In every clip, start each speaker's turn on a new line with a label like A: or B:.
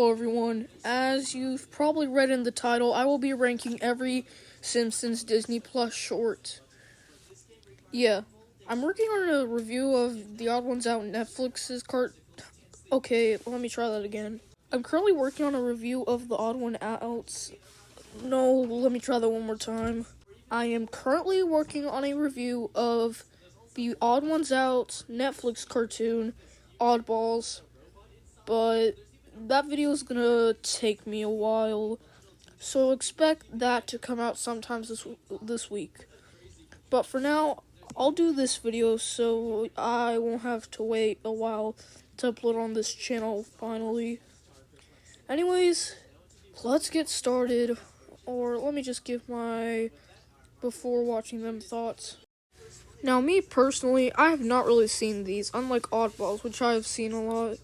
A: Hello everyone, as you've probably read in the title, I will be ranking every Simpsons Disney Plus short. Yeah, I'm working on a review of The Odd Ones Out Netflix's Okay, let me try that again. I'm currently working on a review of The Odd One Out's... No, let me try that one more time. I am currently working on a review of The Odd Ones Out Netflix cartoon, Oddballs, but that video is gonna take me a while, so expect that to come out sometimes this week. But for now, I'll do this video so I won't have to wait a while to upload on this channel finally. Anyways, let's get started, or let me just give my before watching them thoughts. Now, me personally, I have not really seen these, unlike Oddballs, which I have seen a lot.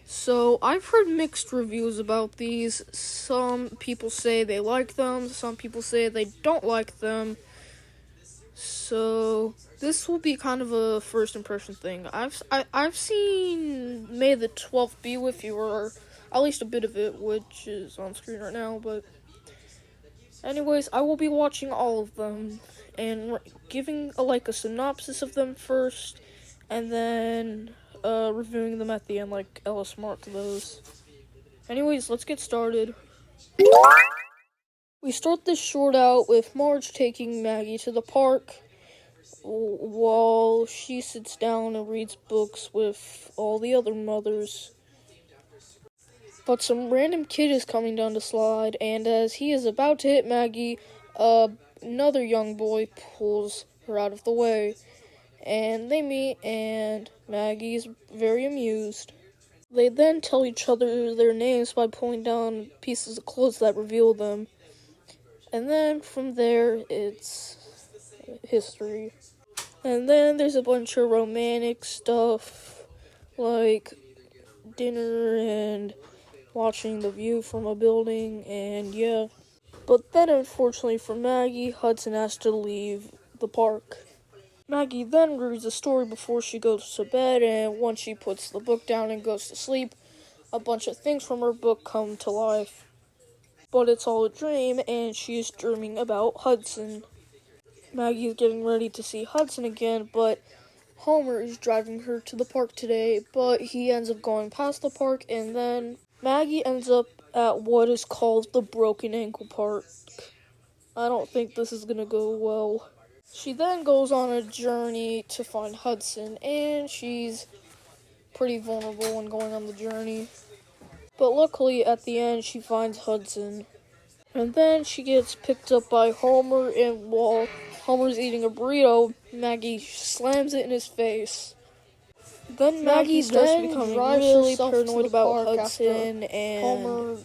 A: So, I've heard mixed reviews about these. Some people say they like them, some people say they don't like them. So, this will be kind of a first impression thing. I've seen May the 12th Be With You, or at least a bit of it, which is on screen right now, but anyways, I will be watching all of them and giving a synopsis of them first, and then reviewing them at the end like Ellis Mark those. Anyways, let's get started. We start this short out with Marge taking Maggie to the park while she sits down and reads books with all the other mothers. But some random kid is coming down the slide, and as he is about to hit Maggie, another young boy pulls her out of the way. And they meet, and Maggie is very amused. They then tell each other their names by pulling down pieces of clothes that reveal them. And then from there, it's history. And then there's a bunch of romantic stuff, like dinner and watching the view from a building, and yeah. But then, unfortunately for Maggie, Hudson has to leave the park. Maggie then reads a story before she goes to bed, and once she puts the book down and goes to sleep, a bunch of things from her book come to life. But it's all a dream, and she's dreaming about Hudson. Maggie is getting ready to see Hudson again, but Homer is driving her to the park today, but he ends up going past the park, and then Maggie ends up at what is called the Broken Ankle Park. I don't think this is gonna go well. She then goes on a journey to find Hudson, and she's pretty vulnerable when going on the journey. But luckily, at the end, she finds Hudson. And then she gets picked up by Homer, and while Homer's eating a burrito, Maggie slams it in his face. Then Maggie starts becoming really paranoid about Hudson, and Homer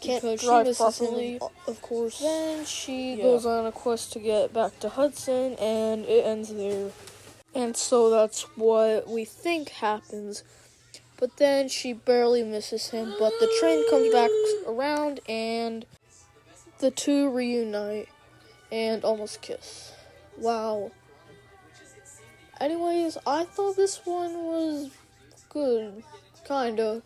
A: can't drive properly, of course. Then she goes on a quest to get back to Hudson, and it ends there. And so that's what we think happens. But then she barely misses him, but the train comes back around, and the two reunite and almost kiss. Wow. Anyways, I thought this one was good. Kinda.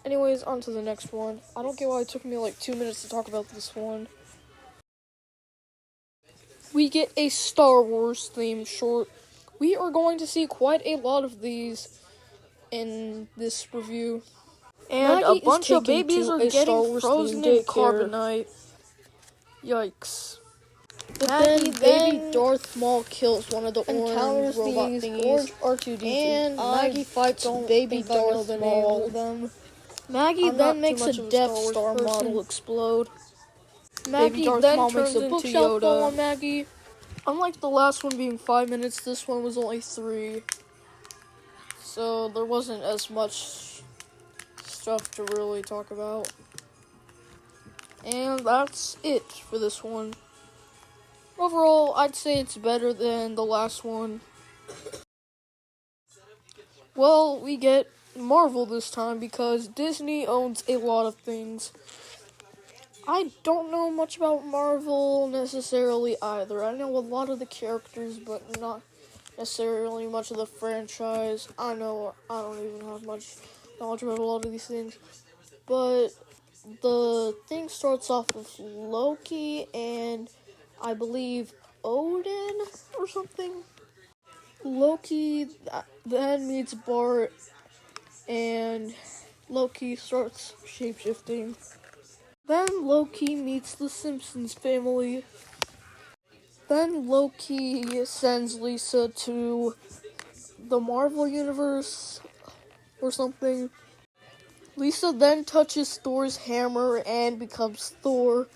A: Anyways, on to the next one. I don't get why it took me like 2 minutes to talk about this one. We get a Star Wars themed short. We are going to see quite a lot of these in this review. And Maggie a bunch of babies are getting frozen in carbonite. Yikes. But then baby Darth Maul kills one of the orange robot thingies, R2-D2, and Maggie fights baby Darth Maul. Maggie then makes a Death Star model explode. Maggie then turns a bookshelf full on Maggie. Unlike the last one being 5 minutes, this one was only 3. So there wasn't as much stuff to really talk about. And that's it for this one. Overall, I'd say it's better than the last one. Well, we get Marvel this time because Disney owns a lot of things. I don't know much about Marvel necessarily either. I know a lot of the characters, but not necessarily much of the franchise. I don't even have much knowledge about a lot of these things. But the thing starts off with Loki and I believe Odin or something. Loki then meets Bart and Loki starts shapeshifting. Then Loki meets the Simpsons family. Then Loki sends Lisa to the Marvel Universe or something. Lisa then touches Thor's hammer and becomes Thor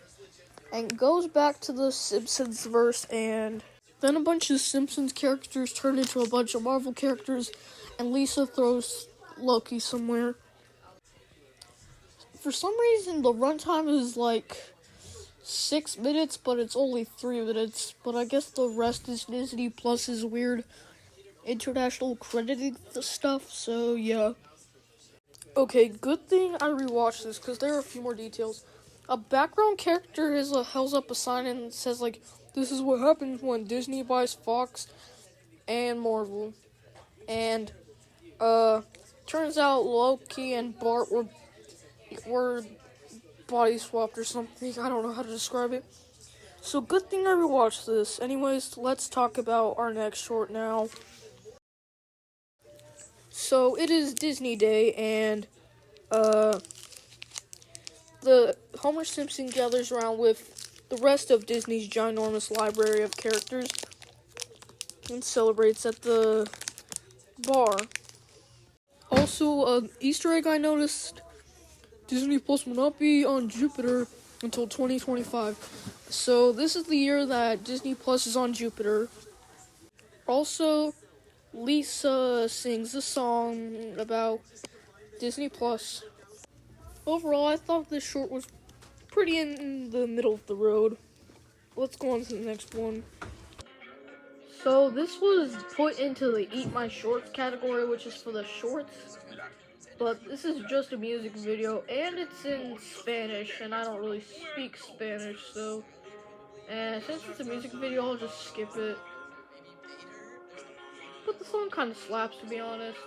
A: and goes back to the Simpsons verse, and then a bunch of Simpsons characters turn into a bunch of Marvel characters and Lisa throws Loki somewhere. For some reason the runtime is like 6 minutes, but it's only 3 minutes. But I guess the rest is Disney Plus's weird international crediting stuff, so yeah. Okay, good thing I rewatched this, because there are a few more details. A background character holds up a sign and says, like, this is what happens when Disney buys Fox and Marvel. And, turns out Loki and Bart were body swapped or something. I don't know how to describe it. So good thing I rewatched this. Anyways, let's talk about our next short now. So it is Disney Day, and the Homer Simpson gathers around with the rest of Disney's ginormous library of characters and celebrates at the bar. Also, an Easter egg I noticed, Disney Plus will not be on Jupiter until 2025. So this is the year that Disney Plus is on Jupiter. Also, Lisa sings a song about Disney Plus. Overall, I thought this short was pretty in the middle of the road. Let's go on to the next one. So this was put into the Eat My Shorts category, which is for the shorts. But this is just a music video, and it's in Spanish, and I don't really speak Spanish, so... And since it's a music video, I'll just skip it. But the song kind of slaps, to be honest.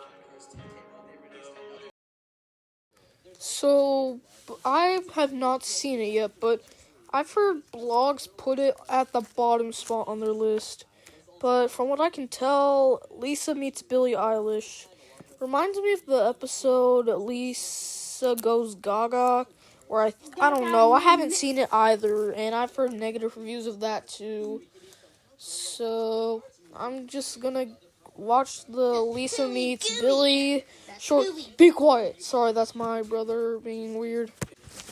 A: So, I have not seen it yet, but I've heard blogs put it at the bottom spot on their list. But from what I can tell, Lisa meets Billie Eilish. Reminds me of the episode Lisa Goes Gaga, where I don't know, I haven't seen it either, and I've heard negative reviews of that too. So, I'm just gonna watch the Lisa meets Billie short. Be quiet. Sorry, that's my brother being weird.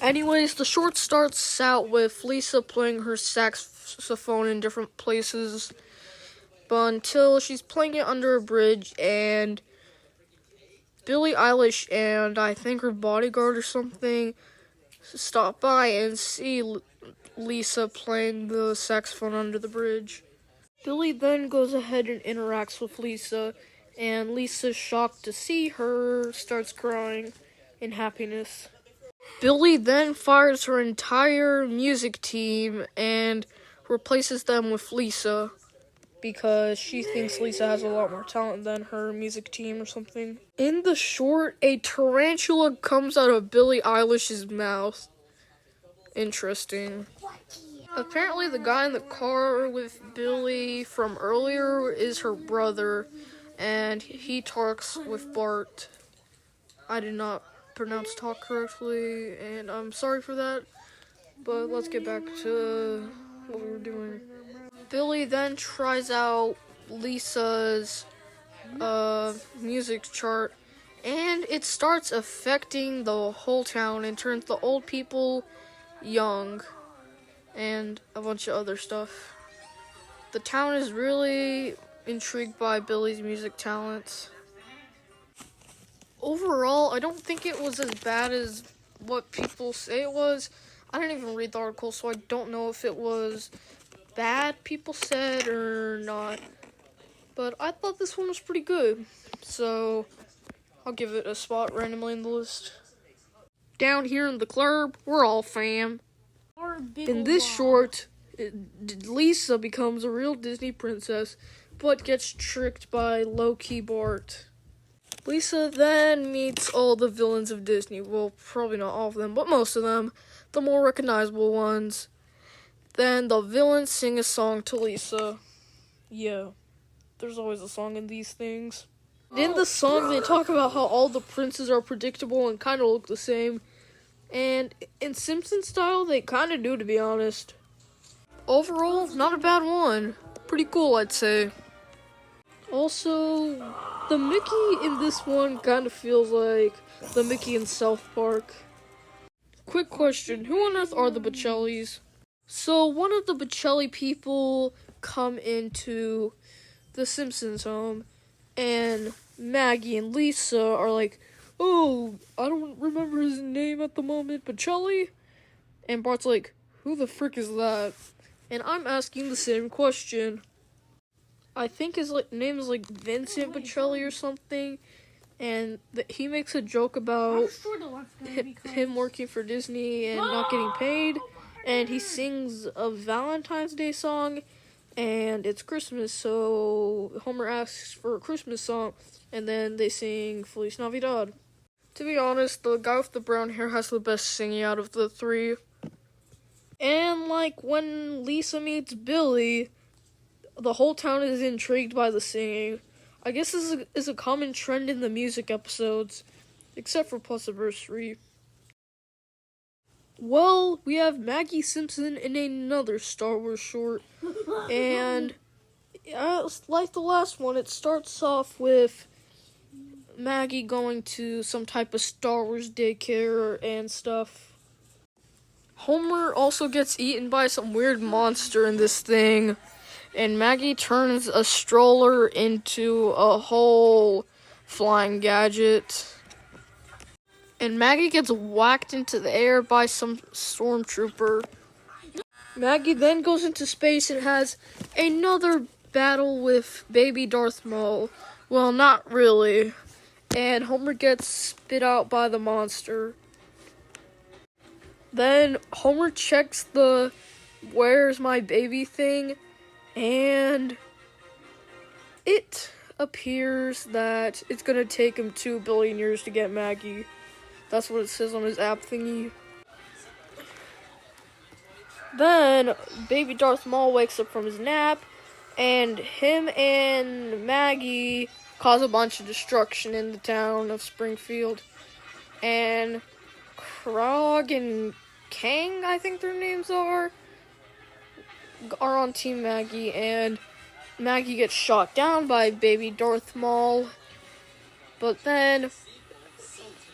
A: Anyways, the short starts out with Lisa playing her saxophone in different places, but until she's playing it under a bridge, and Billie Eilish and I think her bodyguard or something stop by and see Lisa playing the saxophone under the bridge. Billie then goes ahead and interacts with Lisa, and Lisa, shocked to see her, starts crying in happiness. Billie then fires her entire music team and replaces them with Lisa, because she thinks Lisa has a lot more talent than her music team or something. In the short, a tarantula comes out of Billie Eilish's mouth. Interesting. Apparently the guy in the car with Billie from earlier is her brother, and he talks with Bart. I did not pronounce talk correctly, and I'm sorry for that, but let's get back to what we were doing. Billie then tries out Lisa's music chart, and it starts affecting the whole town and turns the old people young, and a bunch of other stuff. The town is really intrigued by Billie's music talents. Overall, I don't think it was as bad as what people say it was. I didn't even read the article, so I don't know if it was bad, people said, or not. But I thought this one was pretty good, so I'll give it a spot randomly in the list. Down here in the club, we're all fam. In this short, Lisa becomes a real Disney princess, but gets tricked by low-key Bart. Lisa then meets all the villains of Disney. Well, probably not all of them, but most of them. The more recognizable ones. Then the villains sing a song to Lisa. Yeah, there's always a song in these things. In the song, they talk about how all the princes are predictable and kind of look the same. And in Simpsons style, they kind of do, to be honest. Overall, not a bad one. Pretty cool, I'd say. Also, the Mickey in this one kind of feels like the Mickey in South Park. Quick question, who on earth are the Bocellis? So, one of the Bocelli people come into the Simpsons home, and Maggie and Lisa are like, oh, I don't remember his name at the moment, Bocelli? And Bart's like, who the frick is that? And I'm asking the same question. I think his name is like Vincent Bocelli or something, and he makes a joke about him working for Disney and not getting paid, and he sings a Valentine's Day song, and it's Christmas, so Homer asks for a Christmas song, and then they sing Feliz Navidad. To be honest, the guy with the brown hair has the best singing out of the three. And like when Lisa meets Billy, the whole town is intrigued by the singing. I guess this is a common trend in the music episodes, except for Plusiversary. Well, we have Maggie Simpson in another Star Wars short, and like the last one, it starts off with Maggie going to some type of Star Wars daycare and stuff. Homer also gets eaten by some weird monster in this thing, and Maggie turns a stroller into a whole flying gadget. And Maggie gets whacked into the air by some stormtrooper. Maggie then goes into space and has another battle with baby Darth Maul. Well, not really. And Homer gets spit out by the monster. Then Homer checks the "Where's my baby" thing, and it appears that it's gonna take him 2 billion years to get Maggie. That's what it says on his app thingy. Then baby Darth Maul wakes up from his nap, and him and Maggie cause a bunch of destruction in the town of Springfield. And Krog and Kang, I think their names are on Team Maggie, and Maggie gets shot down by baby Darth Maul. But then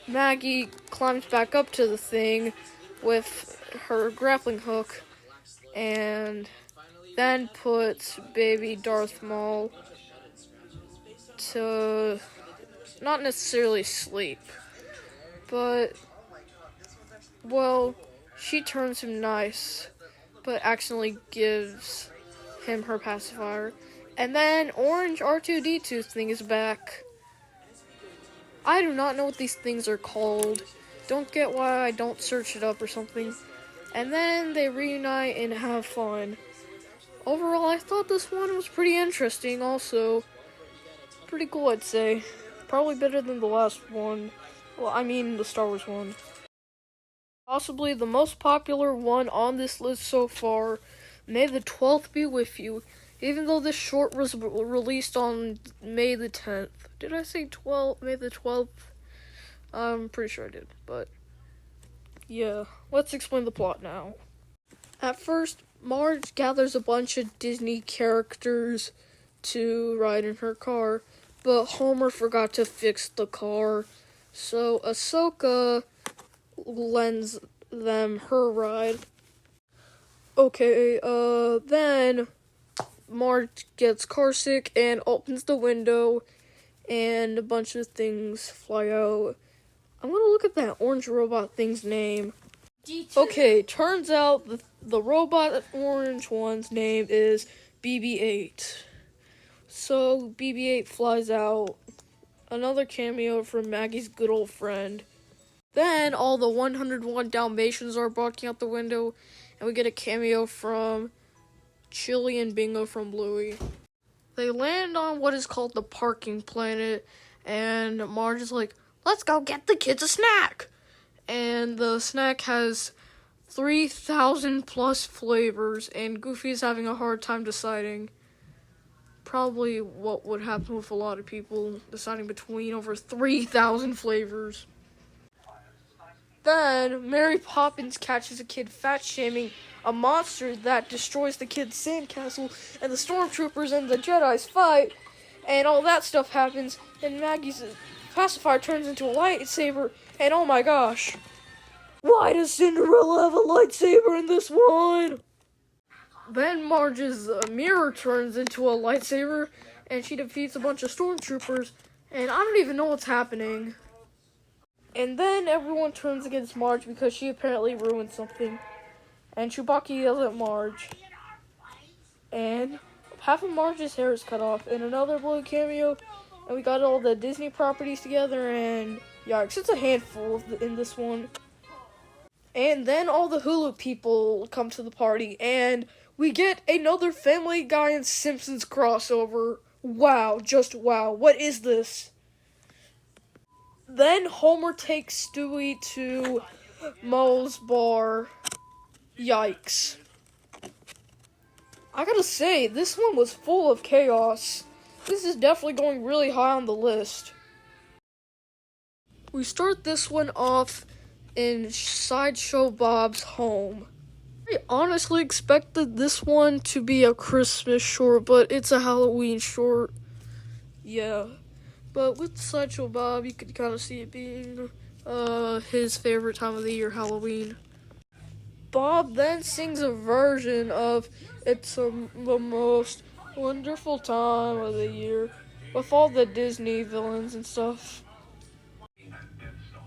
A: Maggie climbs back up to the thing with her grappling hook, and then puts baby Darth Maul to not necessarily sleep, but, well, she turns him nice, but accidentally gives him her pacifier. And then orange R2-D2 thing is back. I do not know what these things are called. Don't get why I don't search it up or something. And then they reunite and have fun. Overall, I thought this one was pretty interesting also. Pretty cool, I'd say. Probably better than the last one. Well, I mean the Star Wars one. Possibly the most popular one on this list so far. May the 12th be with you. Even though this short was released on May the 10th. Did I say May the 12th? I'm pretty sure I did, but yeah. Let's explain the plot now. At first, Marge gathers a bunch of Disney characters to ride in her car, but Homer forgot to fix the car, so Ahsoka lends them her ride. Okay, then Marge gets carsick and opens the window, and a bunch of things fly out. I'm gonna look at that orange robot thing's name. D2. Okay, turns out the robot orange one's name is BB-8. So BB-8 flies out. Another cameo from Maggie's good old friend. Then all the 101 Dalmatians are barking out the window, and we get a cameo from Chili and Bingo from Bluey. They land on what is called the parking planet, And Marge is like, let's go get the kids a snack. And the snack has 3,000 plus flavors, and Goofy's having a hard time deciding. Probably what would happen with a lot of people deciding between over 3,000 flavors. Then Mary Poppins catches a kid fat-shaming a monster that destroys the kid's sandcastle, and the stormtroopers and the Jedi's fight, and all that stuff happens, and Maggie's pacifier turns into a lightsaber, and oh my gosh. Why does Cinderella have a lightsaber in this one? Then Marge's mirror turns into a lightsaber, and she defeats a bunch of stormtroopers, and I don't even know what's happening. And then everyone turns against Marge because she apparently ruined something. And Chewbacca yells at Marge. And half of Marge's hair is cut off, and another blue cameo, and we got all the Disney properties together, and yikes, it's a handful in this one. And then all the Hulu people come to the party, and we get another Family Guy and Simpsons crossover. Wow, just wow. What is this? Then Homer takes Stewie to Moe's bar. Yikes. I gotta say, this one was full of chaos. This is definitely going really high on the list. We start this one off in Sideshow Bob's home. I honestly expected this one to be a Christmas short, but it's a Halloween short. Yeah. But with Sideshow Bob, you could kind of see it being his favorite time of the year, Halloween. Bob then sings a version of It's the Most Wonderful Time of the Year with all the Disney villains and stuff.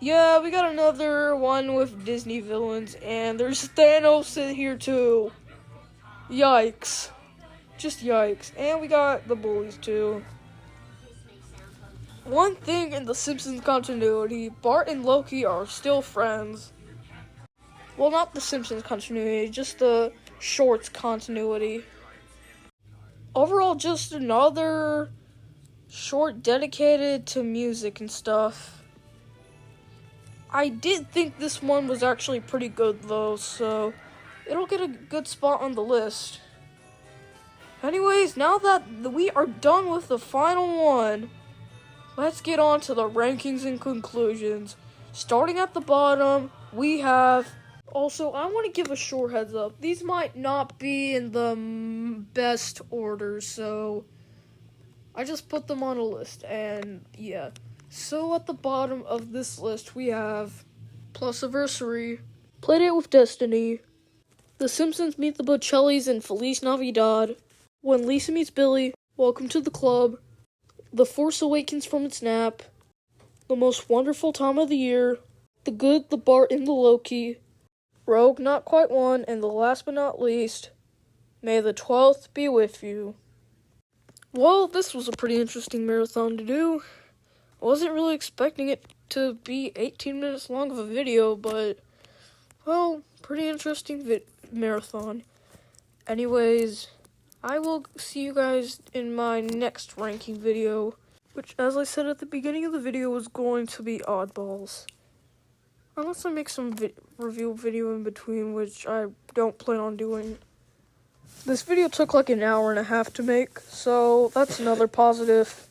A: Yeah, we got another one with Disney villains, and there's Thanos in here too. Yikes. Just yikes. And we got the bullies too. One thing in the Simpsons continuity, Bart and Loki are still friends. Well, not the Simpsons continuity, just the shorts continuity. Overall, just another short dedicated to music and stuff. I did think this one was actually pretty good though, so it'll get a good spot on the list. Anyways, now that we are done with the final one, let's get on to the rankings and conclusions. Starting at the bottom, we have... Also, I want to give a short heads up. These might not be in the best order, so I just put them on a list, and yeah. So at the bottom of this list, we have Plusiversary, Playdate with Destiny, The Simpsons Meet the Bocellis and Feliz Navidad, When Lisa Meets Billy, Welcome to the Club, The Force Awakens from its nap, The Most Wonderful Time of the Year, The Good, the Bart, and the Loki, Rogue Not Quite One, and the last but not least, May the 12th be with you. Well, this was a pretty interesting marathon to do. I wasn't really expecting it to be 18 minutes long of a video, but, well, pretty interesting marathon. Anyways, I will see you guys in my next ranking video, which, as I said at the beginning of the video, was going to be oddballs. Unless I make some review video in between, which I don't plan on doing. This video took like an hour and a half to make, so that's another positive.